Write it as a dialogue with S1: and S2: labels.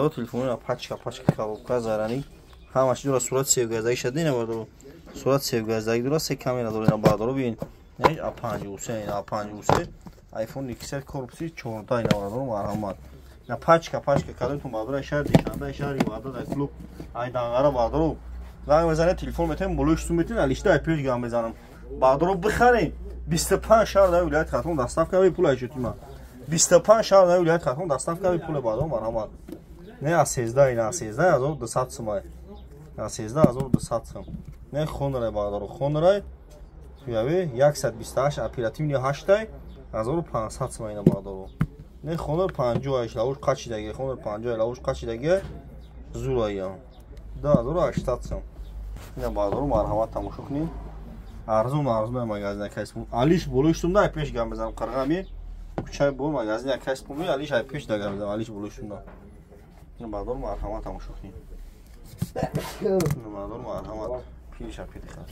S1: Telefonuna paçka коробка зарани ҳамаш дура сурат севгаздагӣ шади наварду сурат севгаздагӣ дура се камера дора ина баъдро бин A53 A53 iPhone XR корпуси 14 наварду марҳамат на пачка кадотун баъдро шар дишанда шар баъдро дар клуб ай дангара баъдро ганг мезанед телефон метем болушту метин алишта пеш ганг мезанам баъдро бихарем 25 шар дар вилоят хатон доставка ва пул айшутима 25 шар дар вилоят хатон доставка ва пул баъдро марҳамат не а 13200 сомай а 13200 сом не хонрай баъдро хонрай яви 128 оперативни 8 1500 сомай на баъдро не хонр 58 лавуш қачидаги хонр 50 лавуш қачидаги зурая 2800 сом ина баъдро марҳамат тамошо кунед арзон магазин кайсм алиш болуштумда пеш гам безам қарғами кучай бо магазин кайсм алиш ай пеш дагам безам алиш болуштумда Бадор марҳамат тамошо кунед. Бадор марҳамат. Пиш апиди хат.